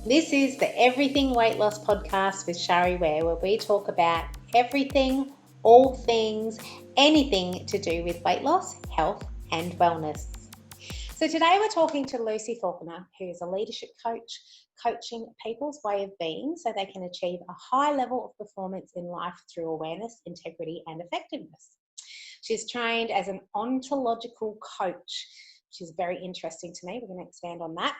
This is the Everything Weight Loss podcast with Shari Ware, where we talk about everything, all things, anything to do with weight loss, health, and wellness. So today we're talking to Lucy Faulconer, who is a leadership coach, coaching people's way of being so they can achieve a high level of performance in life through awareness, integrity, and effectiveness. She's trained as an ontological coach, which is very interesting to me. We're going to expand on that.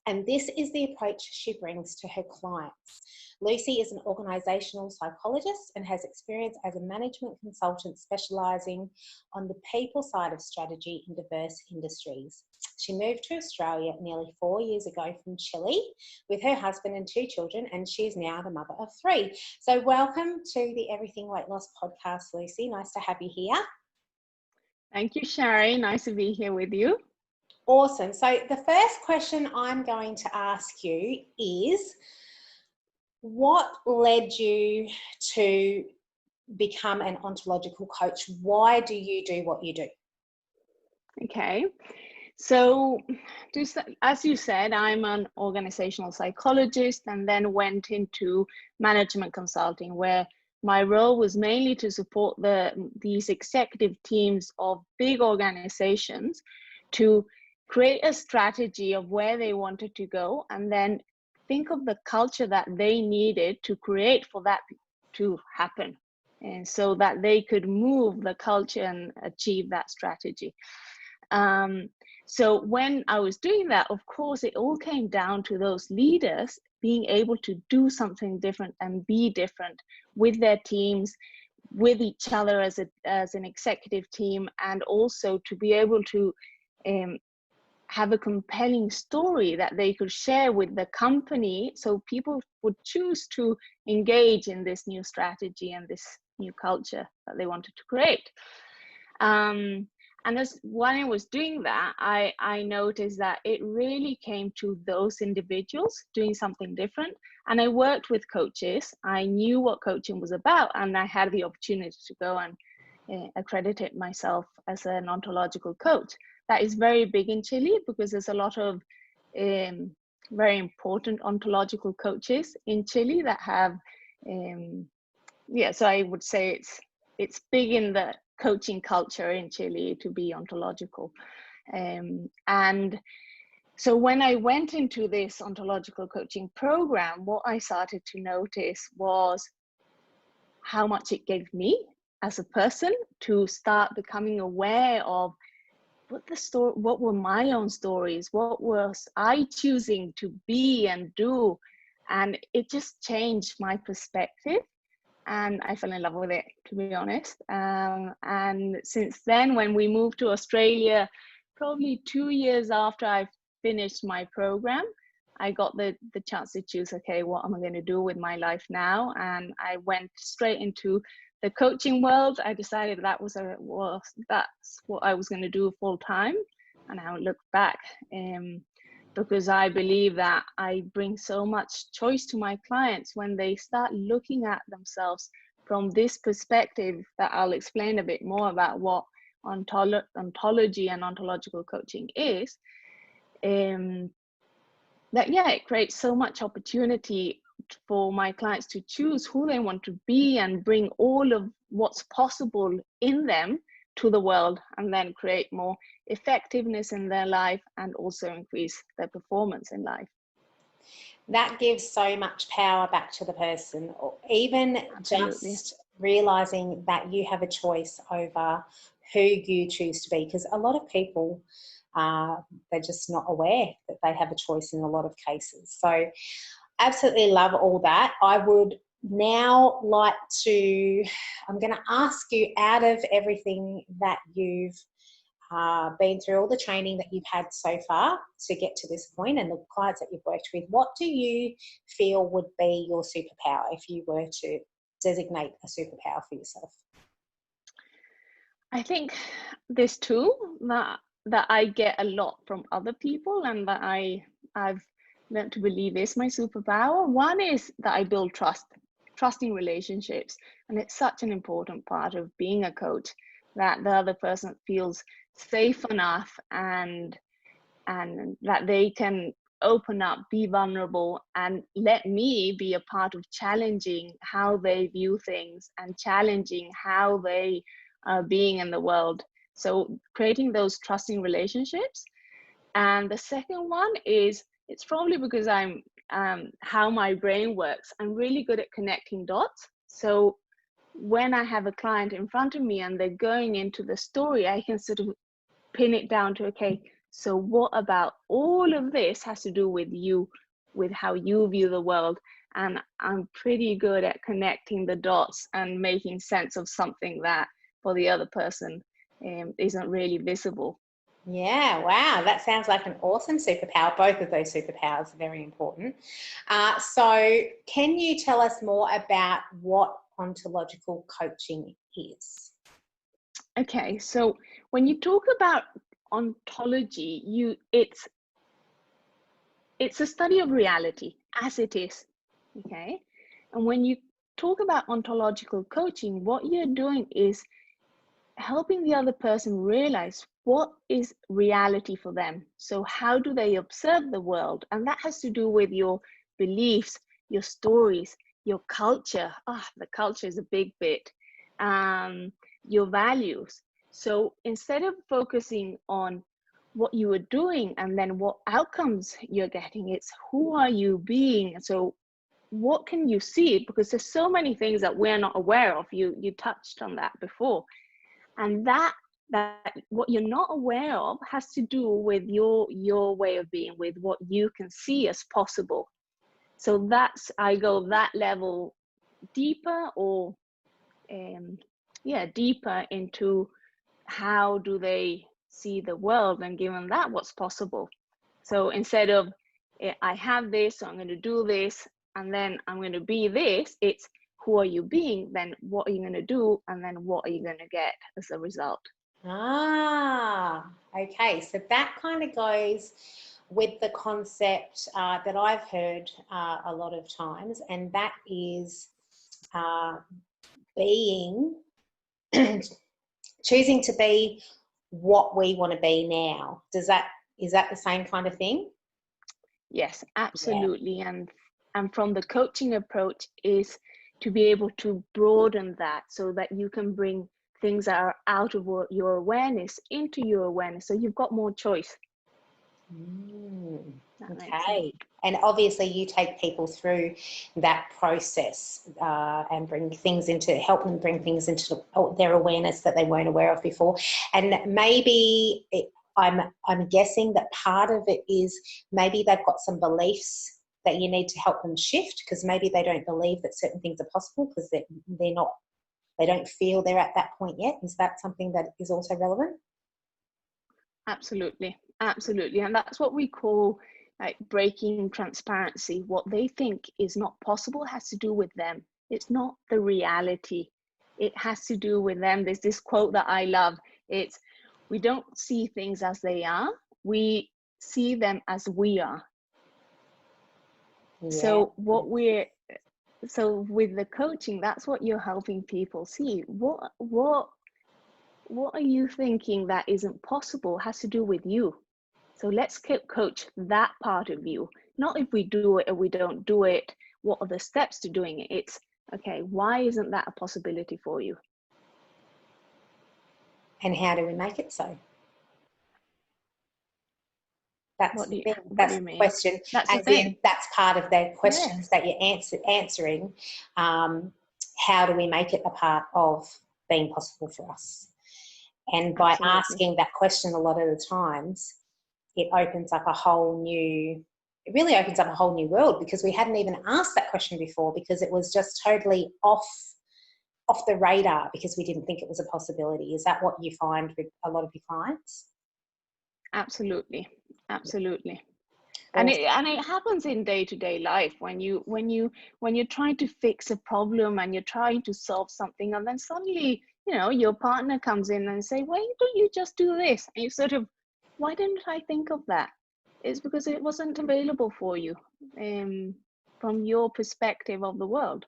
And this is the approach she brings to her clients. Lucy is an organisational psychologist and has experience as a management consultant specialising on the people side of strategy in diverse industries. She moved to Australia nearly 4 years ago from Chile with her husband and 2 children, and she is now the mother of 3. So welcome to the Everything Weight Loss podcast, Lucy. Nice to have you here. Thank you, Shari. Nice to be here with you. Awesome. So the first question I'm going to ask you is, what led you to become an ontological coach? Why do you do what you do? Okay. So, as you said, I'm an organizational psychologist and then went into management consulting, where my role was mainly to support these executive teams of big organizations to create a strategy of where they wanted to go, and then think of the culture that they needed to create for that to happen, and so that they could move the culture and achieve that strategy. So when I was doing that, of course, it all came down to those leaders being able to do something different and be different with their teams, with each other as an executive team, and also to be able to have a compelling story that they could share with the company, so people would choose to engage in this new strategy and this new culture that they wanted to create. And when I was doing that, I noticed that it really came to those individuals doing something different. And I worked with coaches. I knew what coaching was about, and I had the opportunity to go and accredit myself as an ontological coach. That is very big in Chile because there's a lot of very important ontological coaches in Chile that have, so I would say it's big in the coaching culture in Chile to be ontological. And so when I went into this ontological coaching program, what I started to notice was how much it gave me as a person to start becoming aware of what were my own stories, what was I choosing to be and do, and it just changed my perspective, and I fell in love with it, to be honest. And since then, when we moved to Australia, probably 2 years after I finished my program, I got the chance to choose, okay, what am I going to do with my life now? And I went straight into the coaching world. I decided that's what I was going to do full time, and I looked back because I believe that I bring so much choice to my clients when they start looking at themselves from this perspective, that I'll explain a bit more about what ontology and ontological coaching is. It creates so much opportunity for my clients to choose who they want to be and bring all of what's possible in them to the world, and then create more effectiveness in their life and also increase their performance in life. That gives so much power back to the person, or even Absolutely. just realizing that you have a choice over who you choose to be, because a lot of people they're just not aware that they have a choice in a lot of cases. So absolutely love all that. I would now like to, I'm going to ask you, out of everything that you've been through, all the training that you've had so far to get to this point and the clients that you've worked with, what do you feel would be your superpower if you were to designate a superpower for yourself? I think there's two that I get a lot from other people, and that I've learned to believe is my superpower. One is that I build trusting relationships, and it's such an important part of being a coach, that the other person feels safe enough and that they can open up, be vulnerable, and let me be a part of challenging how they view things and challenging how they are being in the world. So creating those trusting relationships. And the second one is, it's probably because I'm how my brain works. I'm really good at connecting dots. So when I have a client in front of me and they're going into the story, I can sort of pin it down to, okay, so what about all of this has to do with you, with how you view the world? And I'm pretty good at connecting the dots and making sense of something that for the other person isn't really visible. Yeah, wow, that sounds like an awesome superpower. Both of those superpowers are very important. So can you tell us more about what ontological coaching is? Okay, so when you talk about ontology, it's a study of reality as it is, okay? And when you talk about ontological coaching, what you're doing is helping the other person realize what is reality for them. So how do they observe the world? And that has to do with your beliefs, your stories, your culture. The culture is a big bit. Your values. So instead of focusing on what you are doing and then what outcomes you're getting, it's who are you being? So what can you see? Because there's so many things that we're not aware of. You touched on that before. And that what you're not aware of has to do with your way of being, with what you can see as possible. So that's, I go that level deeper, or deeper into how do they see the world, and given that, what's possible. So instead of I have this, so I'm going to do this, and then I'm going to be this, it's who are you being, then what are you going to do, and then what are you going to get as a result. Okay, so that kind of goes with the concept that I've heard a lot of times, and that is being choosing to be what we want to be now. Is that the same kind of thing? Yes, absolutely. Yeah. And from the coaching approach is to be able to broaden that so that you can bring things that are out of your awareness into your awareness, so you've got more choice. Okay. And obviously you take people through that process and help them bring things into their awareness that they weren't aware of before. And maybe I'm guessing that part of it is maybe they've got some beliefs that you need to help them shift, because maybe they don't believe that certain things are possible because they don't feel they're at that point yet. Is that something that is also relevant? Absolutely. And that's what we call like breaking transparency. What they think is not possible has to do with them. It's not the reality. It has to do with them. There's this quote that I love. It's, we don't see things as they are, we see them as we are. Yeah. So with the coaching, that's what you're helping people see. What are you thinking that isn't possible has to do with you. So let's coach that part of you. Not if we do it or we don't do it, what are the steps to doing it? It's, okay, why isn't that a possibility for you? And how do we make it so? That's the thing. That's the question. That's the thing. That's part of the questions that you're answering. How do we make it a part of being possible for us? And by asking that question a lot of the times, it opens up a whole new world, because we hadn't even asked that question before, because it was just totally off the radar, because we didn't think it was a possibility. Is that what you find with a lot of your clients? Absolutely. And it happens in day-to-day life when you're trying to fix a problem and you're trying to solve something, and then suddenly, your partner comes in and say, why don't you just do this? And you sort of, why didn't I think of that? It's because it wasn't available for you from your perspective of the world.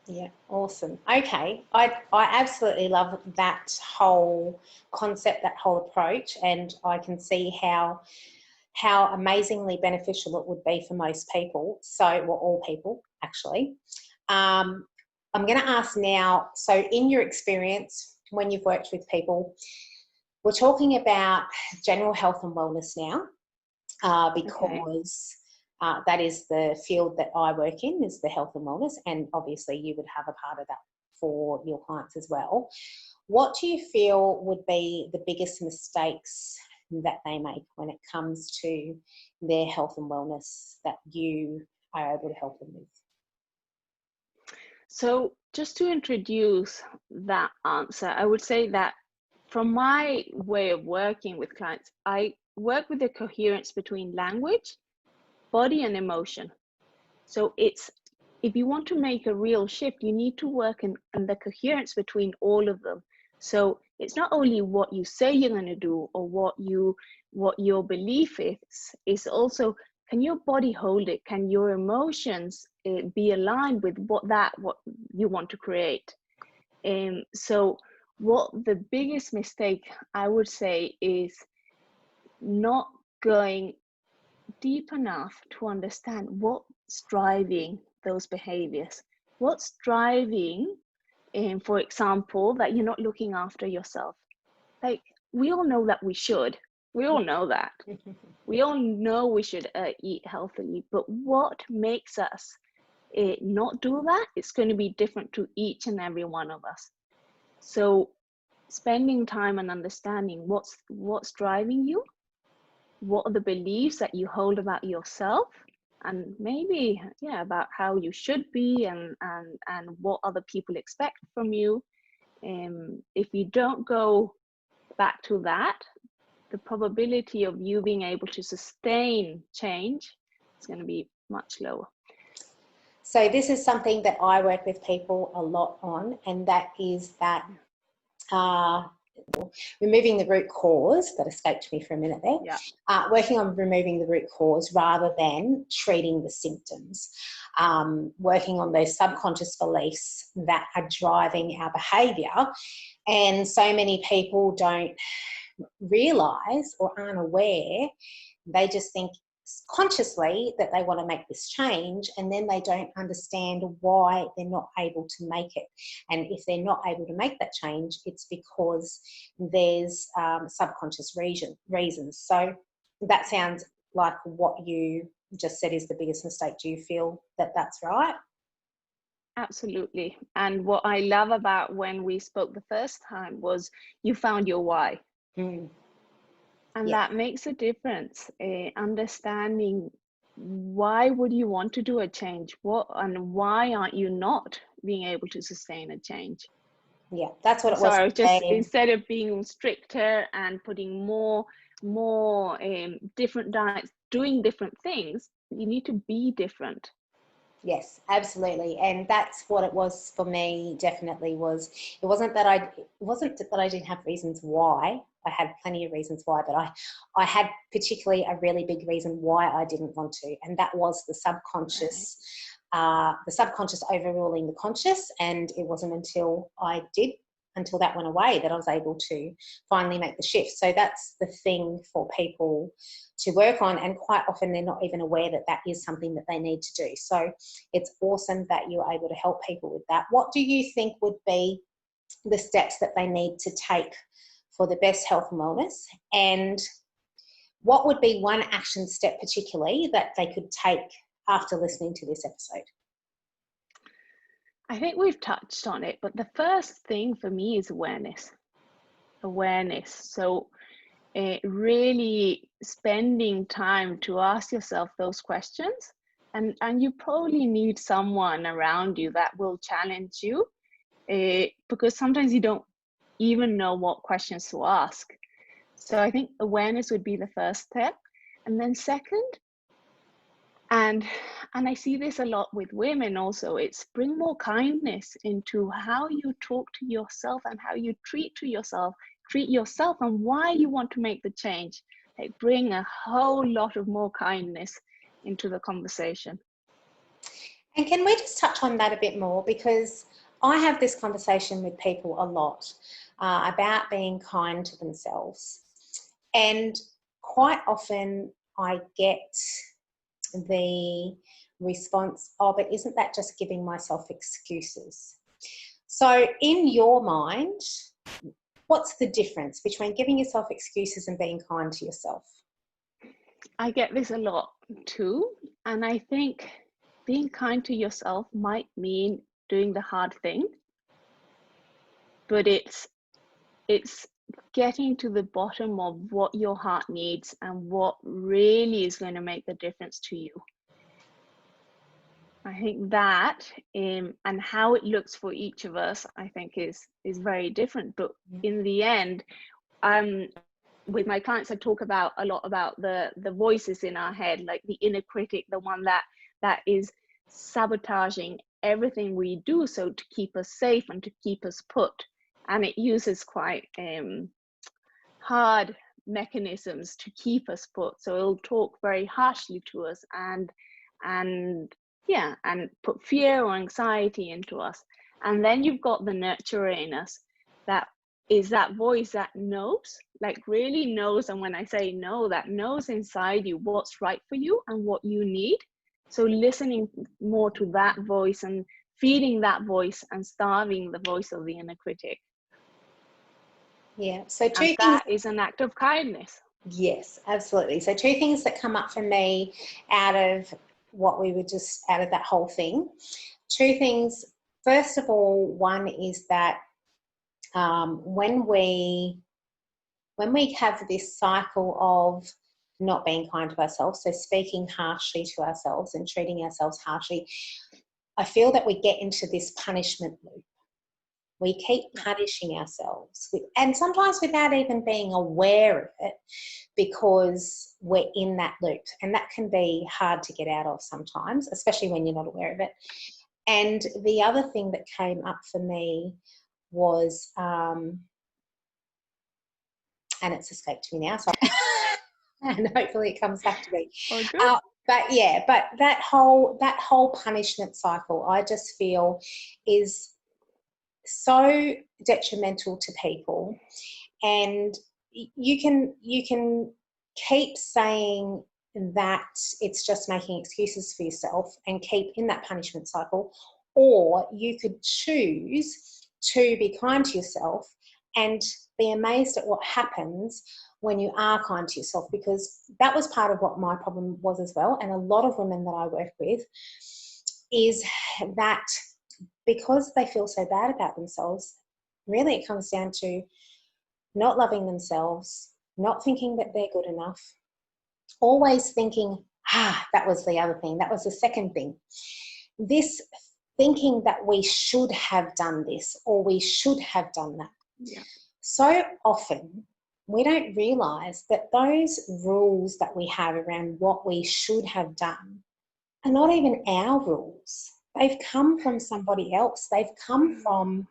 Yeah, awesome. Okay, I absolutely love that whole concept, that whole approach, and I can see how how amazingly beneficial it would be for most people. So, well, all people actually. I'm going to ask now, so in your experience, when you've worked with people, we're talking about general health and wellness now, because that is the field that I work in, is the health and wellness, and obviously you would have a part of that for your clients as well. What do you feel would be the biggest mistakes that they make when it comes to their health and wellness that you are able to help them with? So just to introduce that answer, I would say that from my way of working with clients, I work with the coherence between language, body, and emotion. So it's, if you want to make a real shift, you need to work in the coherence between all of them. So it's not only what you say you're going to do or what your belief is, it's also, can your body hold it? Can your emotions be aligned with what you want to create? So what the biggest mistake I would say is not going deep enough to understand what's driving those behaviors. What's driving, for example, that you're not looking after yourself. Like, we all know that we should. We all know that. We all know we should eat healthily, but what makes us not do that? It's going to be different to each and every one of us. So spending time and understanding what's driving you, what are the beliefs that you hold about yourself, and maybe about how you should be, and what other people expect from you. If you don't go back to that, the probability of you being able to sustain change is going to be much lower. So this is something that I work with people a lot on, and that is that removing the root cause, that escaped me for a minute there. Yeah. Working on removing the root cause rather than treating the symptoms. Working on those subconscious beliefs that are driving our behaviour. And so many people don't realise or aren't aware. They just think consciously that they want to make this change, and then they don't understand why they're not able to make it. And if they're not able to make that change, it's because there's subconscious reasons. So that sounds like what you just said is the biggest mistake. Do you feel that that's right? Absolutely. And what I love about when we spoke the first time was you found your why. And that makes a difference. Understanding why would you want to do a change? And why aren't you not being able to sustain a change? Yeah, that's what it was. Sorry, just instead of being stricter and putting more different diets, doing different things, you need to be different. Yes, absolutely. And that's what it was for me, definitely. It wasn't that I didn't have reasons why. I had plenty of reasons why, but I had particularly a really big reason why I didn't want to, and that was the subconscious, overruling the conscious. And it wasn't until that went away that I was able to finally make the shift. So that's the thing for people to work on, and quite often they're not even aware that that is something that they need to do. So it's awesome that you're able to help people with that. What do you think would be the steps that they need to take for the best health and wellness, and what would be one action step particularly that they could take after listening to this episode? I think we've touched on it, but the first thing for me is awareness. So really spending time to ask yourself those questions, and you probably need someone around you that will challenge you, because sometimes you don't even know what questions to ask. So I think awareness would be the first step. And then second, and I see this a lot with women also, it's bring more kindness into how you talk to yourself and how you treat yourself, and why you want to make the change. Like, bring a whole lot of more kindness into the conversation. And can we just touch on that a bit more? Because I have this conversation with people a lot about being kind to themselves. And quite often I get the response, oh, but isn't that just giving myself excuses? So in your mind, what's the difference between giving yourself excuses and being kind to yourself? I get this a lot too. And I think being kind to yourself might mean doing the hard thing, but it's getting to the bottom of what your heart needs and what really is going to make the difference to you. I think that and how it looks for each of us, I think is very different. But in the end, with my clients, I talk about a lot about the voices in our head, like the inner critic, the one that is sabotaging everything we do, so to keep us safe and to keep us put. And it uses quite hard mechanisms to keep us put. So it'll talk very harshly to us and put fear or anxiety into us. And then you've got the nurturer in us, that is that voice that knows, like really knows. And when I say know, that knows inside you what's right for you and what you need. So listening more to that voice and feeding that voice and starving the voice of the inner critic. Yeah, so two things. That is an act of kindness. Yes, absolutely. So two things that come up for me out of what we were just, out of that whole thing. Two things. First of all, one is that when we have this cycle of not being kind to ourselves, so speaking harshly to ourselves and treating ourselves harshly, I feel that we get into this punishment loop. We keep punishing ourselves, and sometimes without even being aware of it, because we're in that loop. And that can be hard to get out of sometimes, especially when you're not aware of it. And the other thing that came up for me was, and it's escaped me now, so and hopefully it comes back to me. But that whole punishment cycle, I just feel is so detrimental to people. And you can keep saying that it's just making excuses for yourself and keep in that punishment cycle, or you could choose to be kind to yourself and be amazed at what happens when you are kind to yourself, because that was part of what my problem was as well. And a lot of women that I work with is that because they feel so bad about themselves, really it comes down to not loving themselves, not thinking that they're good enough, always thinking, that was the other thing, that was the second thing. This thinking that we should have done this or we should have done that. Yeah. So often we don't realise that those rules that we have around what we should have done are not even our rules. They've come from somebody else. They've come from,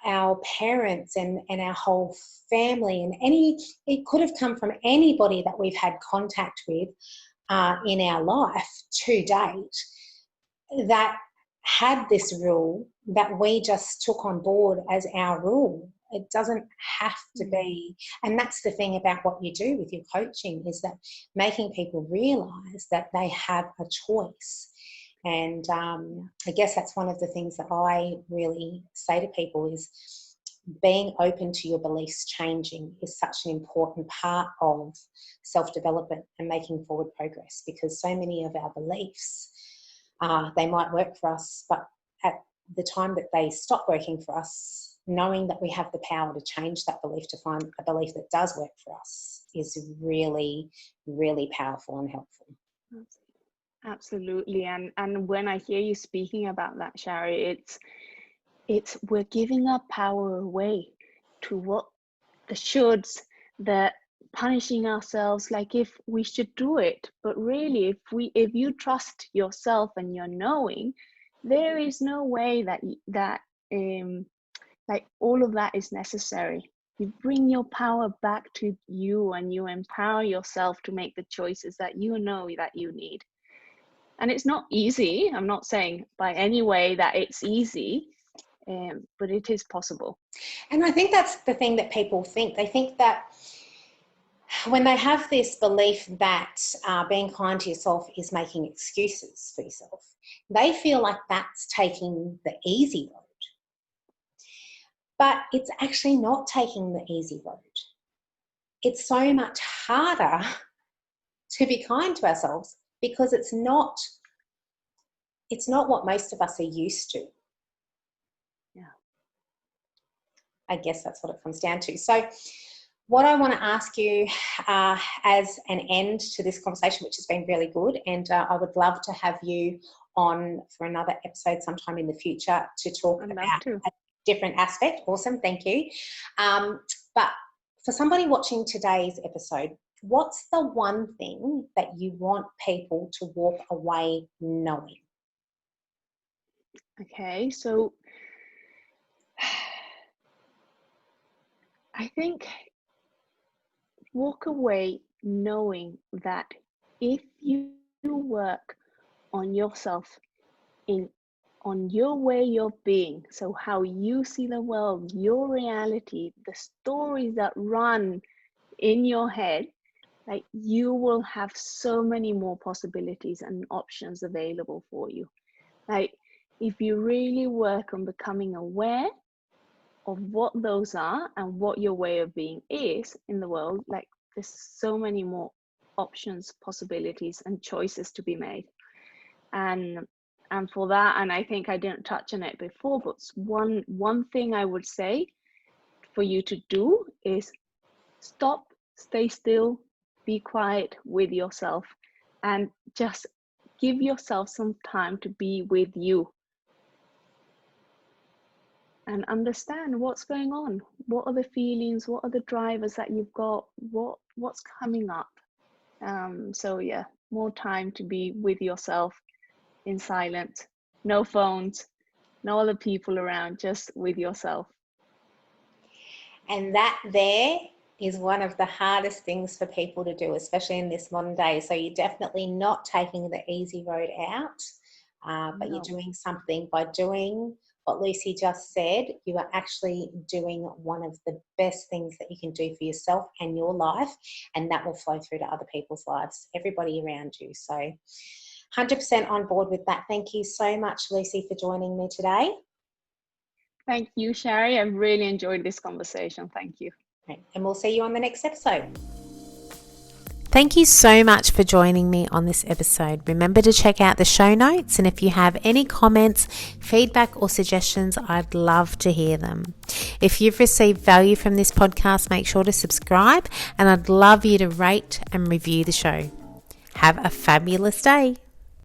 our parents and our whole family, and it could have come from anybody that we've had contact with in our life to date that had this rule that we just took on board as our rule. It doesn't have to be. And that's the thing about what you do with your coaching, is that making people realise that they have a choice. And I guess that's one of the things that I really say to people is being open to your beliefs changing is such an important part of self-development and making forward progress, because so many of our beliefs, they might work for us, but at the time that they stop working for us, knowing that we have the power to change that belief to find a belief that does work for us is really, really powerful and helpful. Absolutely. And when I hear you speaking about that, Shari, it's we're giving our power away to what the shoulds, the punishing ourselves like if we should do it. But really, if you trust yourself and your knowing, there is no way that like all of that is necessary. You bring your power back to you and you empower yourself to make the choices that you know that you need. And it's not easy. I'm not saying by any way that it's easy, but it is possible. And I think that's the thing that people think. They think that when they have this belief that being kind to yourself is making excuses for yourself, they feel like that's taking the easy road. But it's actually not taking the easy road. It's so much harder to be kind to ourselves because it's not what most of us are used to. Yeah. I guess that's what it comes down to. So what I want to ask you as an end to this conversation, which has been really good, and I would love to have you on for another episode sometime in the future to talk about a different aspect. Awesome, thank you. But for somebody watching today's episode, what's the one thing that you want people to walk away knowing? Okay, so I think walk away knowing that if you work on yourself, on your way of being, so how you see the world, your reality, the stories that run in your head, like you will have so many more possibilities and options available for you. Like if you really work on becoming aware of what those are and what your way of being is in the world, like there's so many more options, possibilities, and choices to be made. And for that, and I think I didn't touch on it before, but one thing I would say for you to do is stop, stay still, be quiet with yourself, and just give yourself some time to be with you and understand what's going on. What are the feelings? What are the drivers that you've got? What's coming up? So yeah, more time to be with yourself in silence, no phones, no other people around, just with yourself. And that there is one of the hardest things for people to do, especially in this modern day. So you're definitely not taking the easy road out, but you're doing something. By doing what Lucy just said, you are actually doing one of the best things that you can do for yourself and your life, and that will flow through to other people's lives, everybody around you. So 100% on board with that. Thank you so much, Lucy, for joining me today. Thank you, Shari. I've really enjoyed this conversation. Thank you. And we'll see you on the next episode. Thank you so much for joining me on this episode. Remember to check out the show notes, and if you have any comments, feedback or suggestions, I'd love to hear them. If you've received value from this podcast, make sure to subscribe, and I'd love you to rate and review the show. Have a fabulous day.